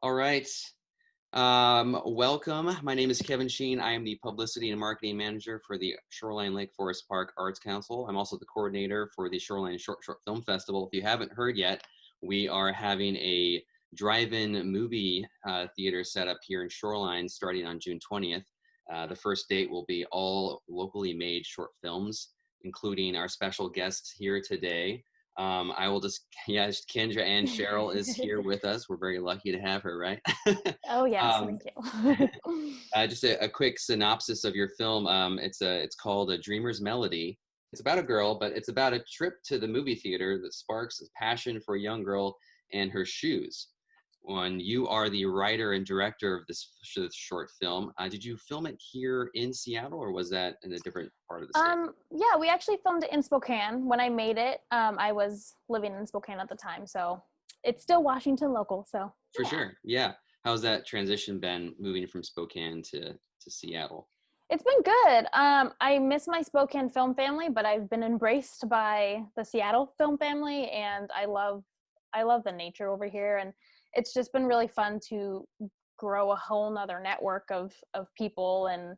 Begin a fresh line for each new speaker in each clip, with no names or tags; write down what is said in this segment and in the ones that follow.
All right. Welcome. My name is Kevin Sheen. I am the Publicity and Marketing Manager for the Shoreline Lake Forest Park Arts Council. I'm also the coordinator for the Shoreline Short Film Festival. If you haven't heard yet, we are having a drive-in movie theater set up here in Shoreline starting on June 20th. The first date will be all locally made short films, including our special guests here today. I will just, yes, Kendra and Sherrill is here with us. We're very lucky to have her, right?
Oh, yes,
um,
thank you.
just a quick synopsis of your film. It's called A Dreamer's Melody. It's about a girl, but it's about a trip to the movie theater that sparks a passion for a young girl and her shoes. When you are the writer and director of this short film, did you film it here in Seattle, or was that in a different part of the state?
Yeah, we actually filmed it in Spokane. When I made it, I was living in Spokane at the time, so it's still Washington local, so.
For sure, yeah. How's that transition been, moving from Spokane to Seattle?
It's been good. I miss my Spokane film family, but I've been embraced by the Seattle film family, and I love the nature over here, and it's just been really fun to grow a whole nother network of people and,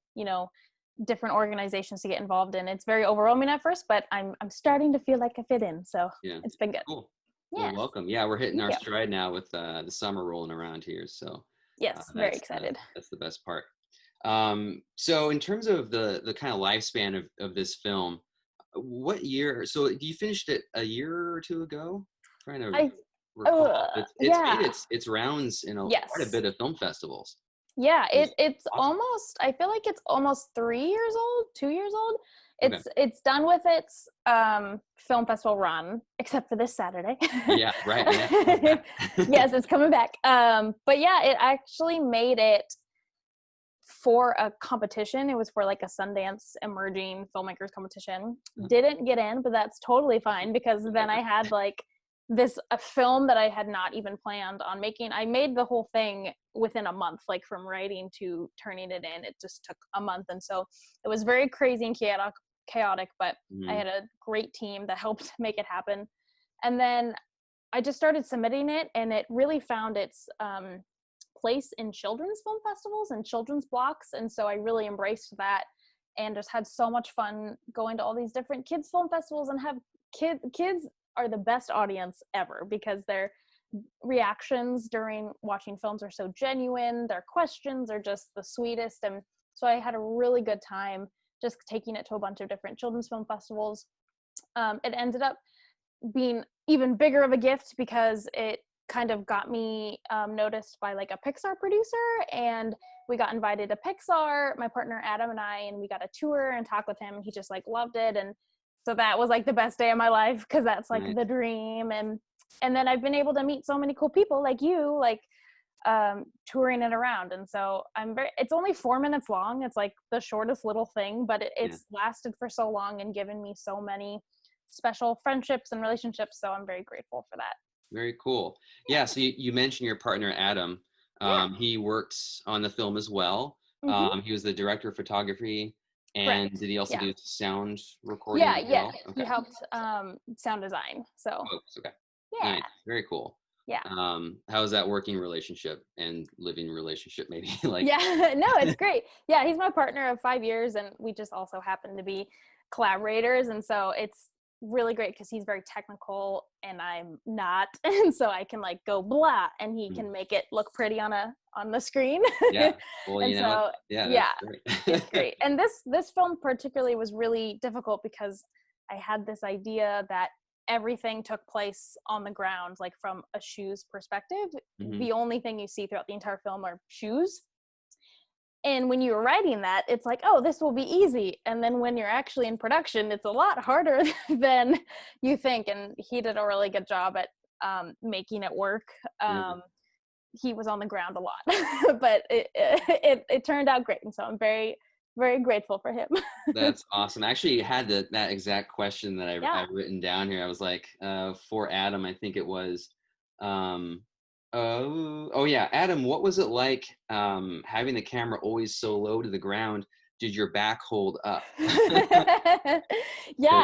different organizations to get involved in. It's very overwhelming at first, but I'm starting to feel like I fit in, so yeah. It's been good.
Cool.
Yeah.
Well, welcome. Yeah, we're hitting our stride now with the summer rolling around here, so
yes, very excited.
That's the best part. So in terms of the kind of lifespan of this film, what year? So you finished it a year or two ago? I'm trying to recall. It's made its rounds in quite a bit of film festivals.
Yeah, it's awesome. Almost, I feel like it's almost 2 years old. It's done with its film festival run, except for this Saturday.
Yeah, right. Yeah.
Yes, it's coming back. But yeah, it actually made it for a competition. It was for like a Sundance Emerging Filmmakers competition. Didn't get in, but that's totally fine, because then I had like a film that I had not even planned on making. I made the whole thing within a month, like from writing to turning it in. It just took a month. And so it was very crazy and chaotic, but I had a great team that helped make it happen. And then I just started submitting it, and it really found its place in children's film festivals and children's blocks. And so I really embraced that and just had so much fun going to all these different kids film festivals, and have kids are the best audience ever, because their reactions during watching films are so genuine. Their questions are just the sweetest. And so I had a really good time just taking it to a bunch of different children's film festivals. It ended up being even bigger of a gift, because it kind of got me noticed by like a Pixar producer, and we got invited to Pixar, my partner Adam and I, and we got a tour and talk with him, and he just like loved it. And so that was like the best day of my life, because that's like the dream. And then I've been able to meet so many cool people like you, like touring it around. And so it's only 4 minutes long. It's like the shortest little thing, but it's lasted for so long and given me so many special friendships and relationships. So I'm very grateful for that.
Very cool. Yeah. So you mentioned your partner, Adam. He worked on the film as well. He was the director of photography. And did he also do sound recording?
Yeah. Okay. He helped sound design. So.
Okay.
Yeah.
Nice. Very cool.
Yeah.
How is that working relationship and living relationship, maybe? Like.
Yeah. No, it's great. Yeah, he's my partner of 5 years, and we just also happen to be collaborators, and so it's really great because he's very technical and I'm not, and so I can like go blah and he can make it look pretty on the screen.
Yeah. Well,
and so
yeah,
it's great. And this film particularly was really difficult because I had this idea that everything took place on the ground, like from a shoes perspective. The only thing you see throughout the entire film are shoes. And when you're writing that, it's like, oh, this will be easy. And then when you're actually in production, it's a lot harder than you think. And he did a really good job at making it work. He was on the ground a lot, but it turned out great. And so I'm very, very grateful for him.
That's awesome. I actually had that exact question that I've written down here. I was like, for Adam, I think it was, oh yeah, Adam, what was it like having the camera always so low to the ground? Did your back hold up?
Yeah,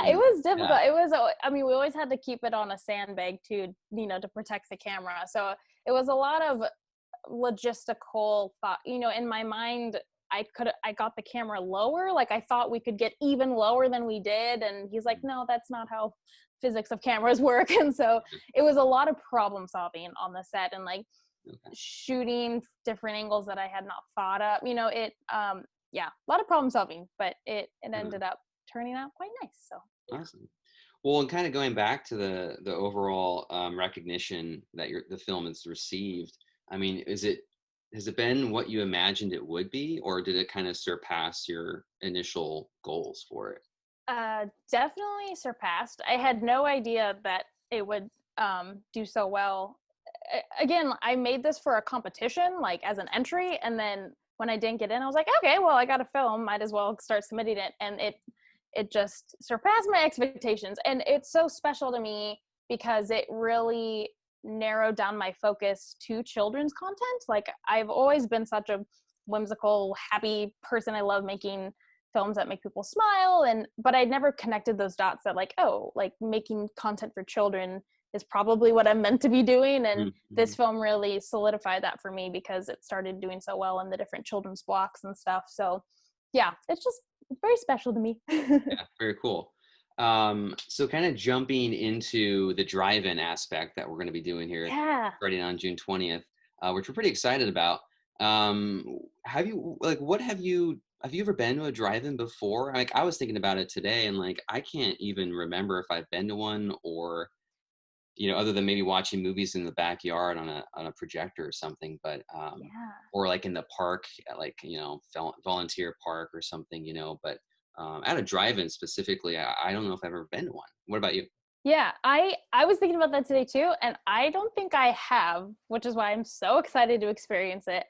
it was difficult. Yeah. It was, I mean, we always had to keep it on a sandbag too, to protect the camera. So it was a lot of logistical thought, in my mind, I got the camera lower. Like I thought we could get even lower than we did. And he's like, no, that's not how physics of cameras work. And so it was a lot of problem solving on the set, and like shooting different angles that I had not thought of, a lot of problem solving, but it ended up turning out quite nice. So yeah.
Awesome. Well, and kind of going back to the overall recognition that the film has received, I mean, has it been what you imagined it would be, or did it kind of surpass your initial goals for it?
Definitely surpassed. I had no idea that it would do so well. Again, I made this for a competition, like as an entry, and then when I didn't get in, I was like, okay, well, I got a film, might as well start submitting it, and it just surpassed my expectations. And it's so special to me because it really narrowed down my focus to children's content. Like I've always been such a whimsical, happy person. I love making films that make people smile, but I never connected those dots that like, oh, like making content for children is probably what I'm meant to be doing. And this film really solidified that for me because it started doing so well in the different children's blocks and stuff. So yeah, it's very special to me.
Yeah, very cool. So kind of jumping into the drive-in aspect that we're going to be doing here starting on June 20th, which we're pretty excited about. Have you ever been to a drive-in before? Like I was thinking about it today, and like I can't even remember if I've been to one, or other than maybe watching movies in the backyard on a projector or something, but or like in the park at like volunteer park or something, but at a drive-in specifically, I don't know if I've ever been to one. What about you?
Yeah, I was thinking about that today too, and I don't think I have, which is why I'm so excited to experience it.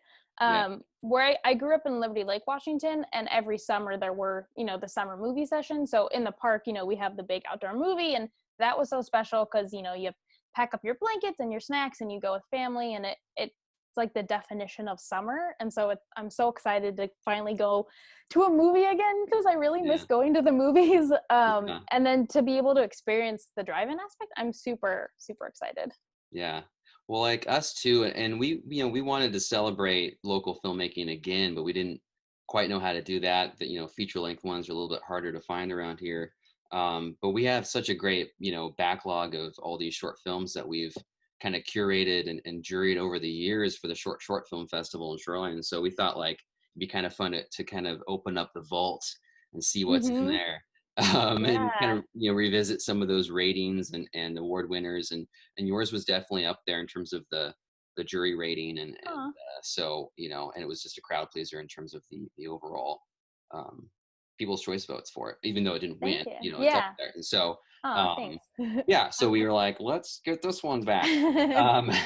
Where I grew up in Liberty Lake, Washington, and every summer there were, the summer movie sessions. So in the park, we have the big outdoor movie, and that was so special because, you pack up your blankets and your snacks and you go with family, and it's like the definition of summer. And so I'm so excited to finally go to a movie again because I really miss going to the movies. And then to be able to experience the drive-in aspect, I'm super, super excited.
Yeah. Well, like us too. And we wanted to celebrate local filmmaking again, but we didn't quite know how to do that. Feature length ones are a little bit harder to find around here. But we have such a great, backlog of all these short films that we've kind of curated and juried over the years for the short film festival in Shoreline. And so we thought like it'd be kind of fun to kind of open up the vault and see what's in there. And kind of revisit some of those ratings and award winners, and yours was definitely up there in terms of the jury rating, and so and it was just a crowd pleaser in terms of the overall people's choice votes for it, even though it didn't win. It's up there. And so so we were like, let's get this one back.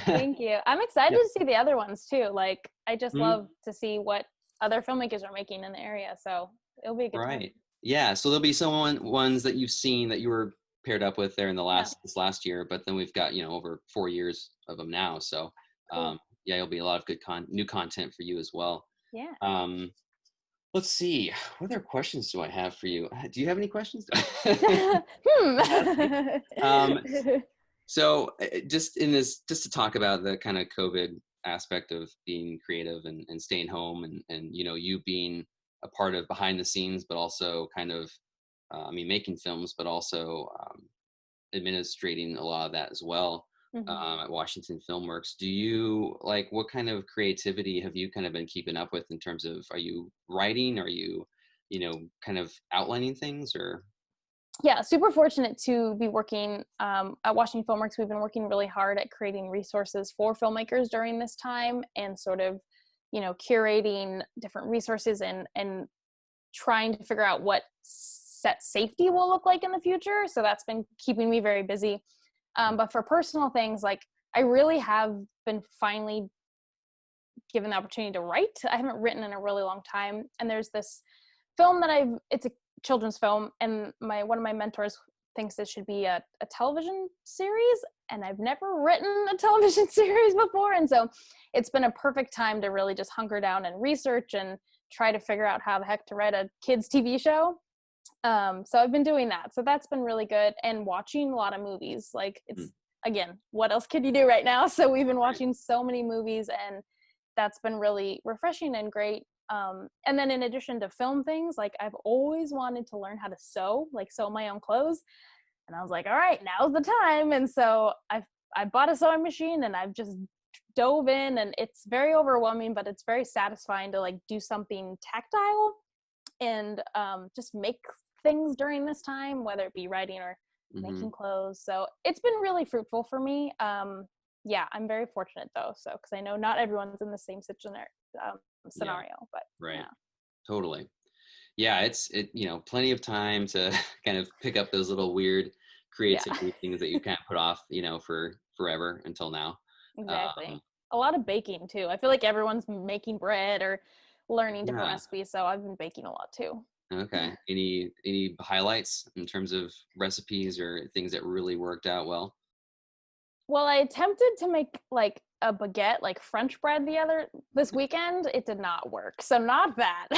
Thank you. I'm excited to see the other ones too. Like I just love to see what other filmmakers are making in the area, so it'll be a good time.
Yeah, so there'll be ones that you've seen that you were paired up with there in this last year, but then we've got over 4 years of them now. So cool. It'll be a lot of good new content for you as well. Let's see, what other questions do I have for you? Do you have any questions? So just to talk about the kind of COVID aspect of being creative and staying home, and you being a part of behind the scenes, but also kind of, making films, but also administrating a lot of that as well at Washington Filmworks. Do you what kind of creativity have you kind of been keeping up with in terms of, are you writing? Are you, kind of outlining things, or?
Yeah, super fortunate to be working at Washington Filmworks. We've been working really hard at creating resources for filmmakers during this time, and sort of curating different resources and trying to figure out what set safety will look like in the future. So that's been keeping me very busy. But for personal things, like I really have been finally given the opportunity to write. I haven't written in a really long time. And there's this film that it's a children's film, and one of my mentors thinks it should be a television series, and I've never written a television series before. And so it's been a perfect time to really just hunker down and research and try to figure out how the heck to write a kids TV show. So I've been doing that. So that's been really good, and watching a lot of movies. Like it's again, what else could you do right now? So we've been watching so many movies, and that's been really refreshing and great. And then in addition to film things, like I've always wanted to learn how to sew, like sew my own clothes. And I was like, all right, now's the time. And so I bought a sewing machine and I've just dove in, and it's very overwhelming, but it's very satisfying to like do something tactile and just make things during this time, whether it be writing or making clothes. So it's been really fruitful for me. Yeah, I'm very fortunate though. So, cause I know not everyone's in the same scenario, but
right.
yeah.
Totally. Yeah. Plenty of time to kind of pick up those little weird creativity things that you can't put off, for forever until now.
Exactly. A lot of baking too. I feel like everyone's making bread or learning different
Yeah.
recipes. So I've been baking a lot too.
Okay. Any highlights in terms of recipes or things that really worked out well?
Well, I attempted to make like a baguette, like French bread this weekend. It did not work. So not that.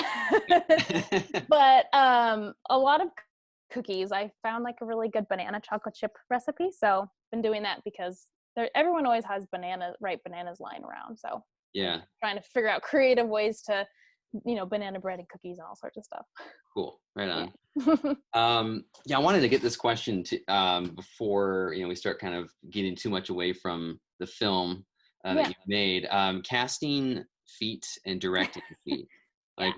But a lot of cookies. I found like a really good banana chocolate chip recipe. So been doing that because everyone always has ripe bananas lying around. So
Yeah.
trying to figure out creative ways to, banana bread and cookies and all sorts of stuff.
Cool. Right on.
Yeah.
Yeah, I wanted to get this question to before we start kind of getting too much away from the film that you've made. Casting feet and directing feet. Like,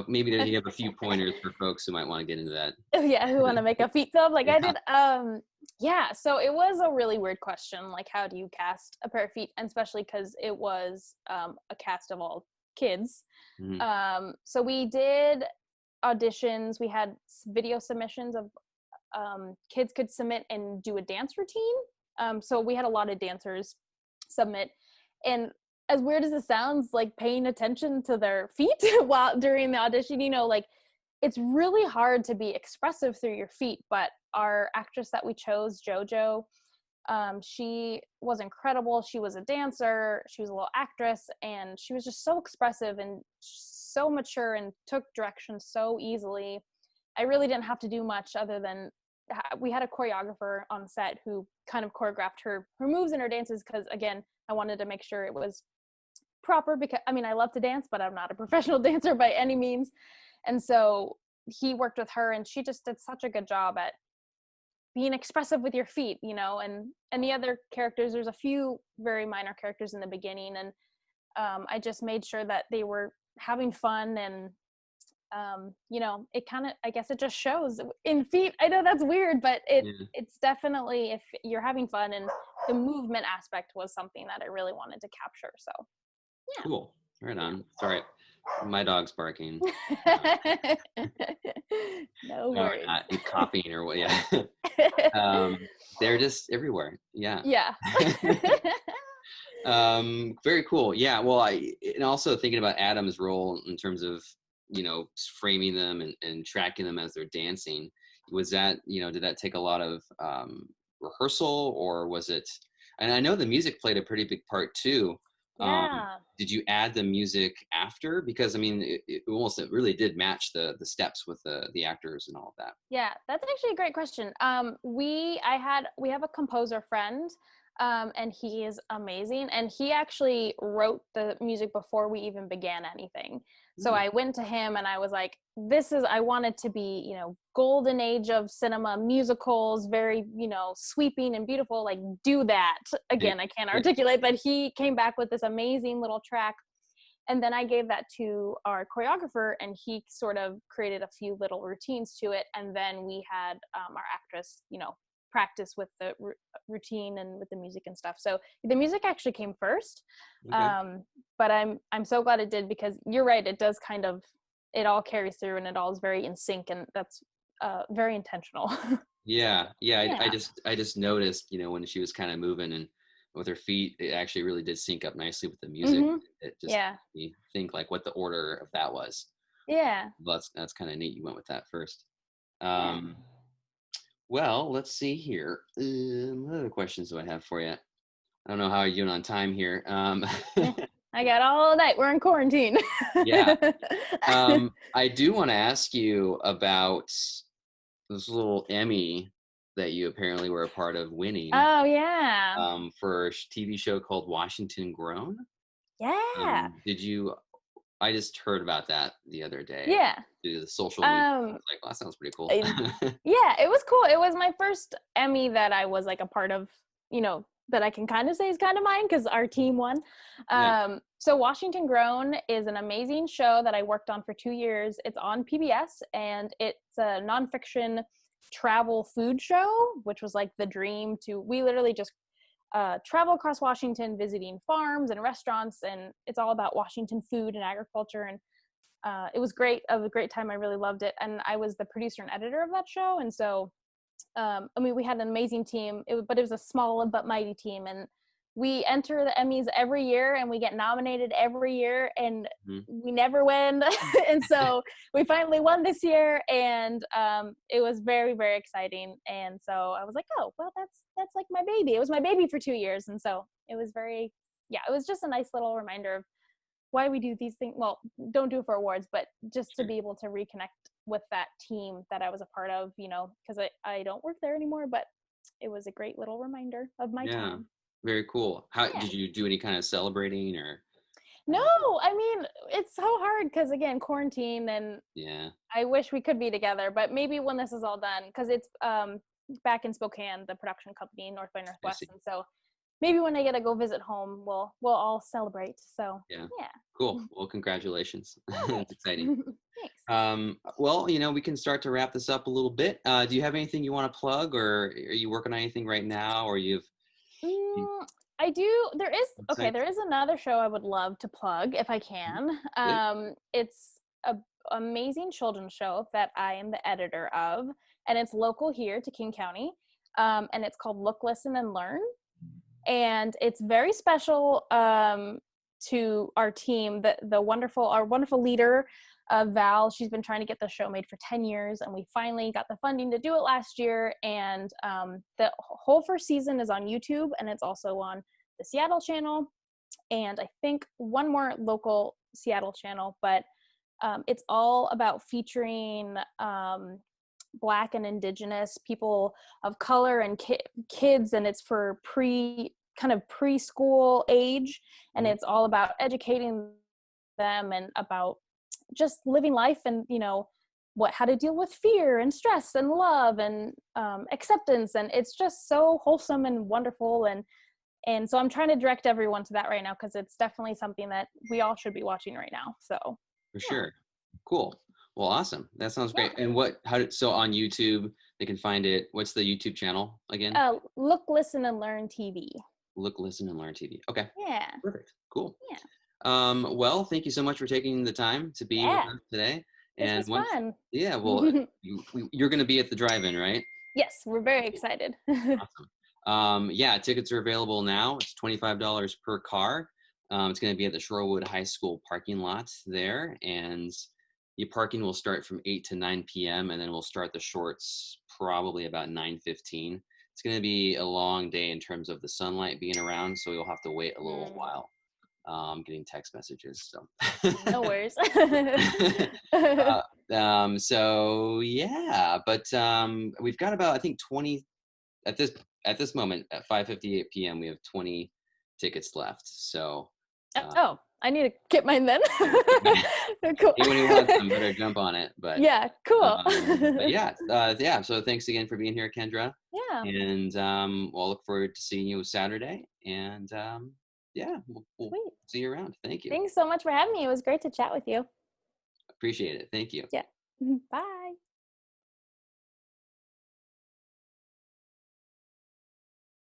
maybe you have a few pointers for folks who might want to get into that.
Yeah, who want to make a feet film like
Yeah.
I did. Yeah, so it was a really weird question, like how do you cast a pair of feet, and especially because it was a cast of all kids. So we did auditions, we had video submissions of kids could submit and do a dance routine. So we had a lot of dancers submit, and as weird as it sounds, like paying attention to their feet while during the audition, like it's really hard to be expressive through your feet. But our actress that we chose, JoJo, she was incredible. She was a dancer, she was a little actress, and she was just so expressive and so mature and took direction so easily. I really didn't have to do much other than we had a choreographer on set who kind of choreographed her moves and her dances, because again, I wanted to make sure it was proper, because I love to dance, but I'm not a professional dancer by any means. And so he worked with her, and she just did such a good job at being expressive with your feet, and the other characters, there's a few very minor characters in the beginning, and I just made sure that they were having fun, and it kind of, I guess it just shows in feet. I know that's weird, but it's definitely, if you're having fun, and the movement aspect was something that I really wanted to capture. So yeah.
Cool. Right on. Sorry, my dog's barking.
No worries.
Not copying or what? Yeah. They're just everywhere. Yeah.
Yeah.
Very cool. Yeah. Well, and also thinking about Adam's role in terms of framing them and tracking them as they're dancing. Was that did that take a lot of rehearsal, or was it? And I know the music played a pretty big part too.
Yeah.
Did you add the music after? Because it really did match the steps with the actors and all of that.
Yeah, that's actually a great question. We have a composer friend, and he is amazing, and he actually wrote the music before we even began anything. So I went to him and I was like, I want it to be, golden age of cinema, musicals, very, sweeping and beautiful, like do that. Again, I can't articulate, but he came back with this amazing little track. And then I gave that to our choreographer, and he sort of created a few little routines to it. And then we had our actress, practice with the routine and with the music and stuff. So the music actually came first. Okay. But I'm so glad it did, because you're right, it does kind of, it all carries through and it all is very in sync, and that's very intentional.
Yeah. I just noticed, when she was kind of moving and with her feet, it actually really did sync up nicely with the music. It just made me think like what the order of that was.
Yeah.
Well, that's kind of neat. You went with that first. Well, let's see here. What other questions do I have for you? I don't know how you're doing on time here.
I got all night. We're in quarantine.
Yeah. I do want to ask you about this little Emmy that you apparently were a part of winning.
Oh, yeah.
For a TV show called Washington Grown.
Yeah.
Did you? I just heard about that the other day.
Yeah.
Through the social media. I was
Um,
like, well, that sounds pretty cool.
I- yeah, it was cool. It was my first Emmy that I was like a part of, that I can kind of say is kind of mine because our team won.
Yeah.
So Washington Grown is an amazing show that I worked on for 2 years. It's on PBS and it's a nonfiction travel food show, which was like the dream we literally just travel across Washington visiting farms and restaurants, and it's all about Washington food and agriculture. And it was great. It was a great time. I really loved it. And I was the producer and editor of that show. And so, we had an amazing team, but it was a small but mighty team. And we enter the Emmys every year and we get nominated every year and
Mhm.
we never win. And so we finally won this year, and it was very, very exciting. And so I was like, oh, well, that's like my baby. It was my baby for 2 years. And so it was it was just a nice little reminder of why we do these things. Well, don't do it for awards, but just to
Sure.
be able to reconnect with that team that I was a part of, because I don't work there anymore, but it was a great little reminder of my
Yeah.
time.
Very cool. How
Yeah.
did you do any kind of celebrating or?
No,
Uh,
I mean, it's so hard because, again, quarantine, and
yeah.
I wish we could be together, but maybe when this is all done, because it's back in Spokane, the production company, North by
I see.
Northwest. And so maybe when I get to go visit home, we'll all celebrate. So
Yeah.
yeah.
Cool. Well, congratulations.
Oh,
That's exciting.
thanks. Thanks.
Well, we can start to wrap this up a little bit. Do you have anything you want to plug, or are you working on anything right now, or you
I do.
websites?
There is another show I would love to plug if I
Mhm.
can.
Good.
It's a amazing children's show that I am the editor of, and it's local here to King County. And it's called Look, Listen, and Learn, and it's very special to our team. Our wonderful leader, Val. She's been trying to get the show made for 10 years, and we finally got the funding to do it last year. And the whole first season is on YouTube, and it's also on the Seattle channel, and I think one more local Seattle channel. But it's all about featuring Black and Indigenous people of color and kids, and it's for preschool age, and
Mhm.
it's all about educating them and about just living life, and how to deal with fear and stress and love and acceptance. And it's just so wholesome and wonderful. And so I'm trying to direct everyone to that right now, because it's definitely something that we all should be watching right now. So
For
yeah.
sure. Cool. Well, awesome. That sounds
Yeah.
great. And so on YouTube, they can find it. What's the YouTube channel again?
Look, Listen, and Learn TV.
Look, Listen, and Learn TV. Okay.
Yeah.
Perfect. Cool.
Yeah.
Well, thank you so much for taking the time to be with
Yeah.
us today.
This
And
was fun.
well, you're going to be at the drive-in, right?
Yes, we're very excited.
Awesome. Yeah, tickets are available now. It's $25 per car. It's going to be at the Shorewood High School parking lot there, and your parking will start from 8 to 9 p.m. and then we'll start the shorts probably about 9:15. It's going to be a long day in terms of the sunlight being around, so you'll have to wait a little while. Getting text messages. So.
No worries.
So yeah, but we've got about I think 20 at this moment at 5:58 p.m. we have 20 tickets left. So
Oh, I need to get mine then. Cool.
anyone who wants them better jump on it. But
Yeah, cool.
yeah. So thanks again for being here, Kendra.
Yeah,
And we'll look forward to seeing you Saturday. And yeah, we'll
sweet.
see you around. Thank you.
Thanks so much for having me. It was great to chat with you.
Appreciate it. Thank you.
Yeah. Bye.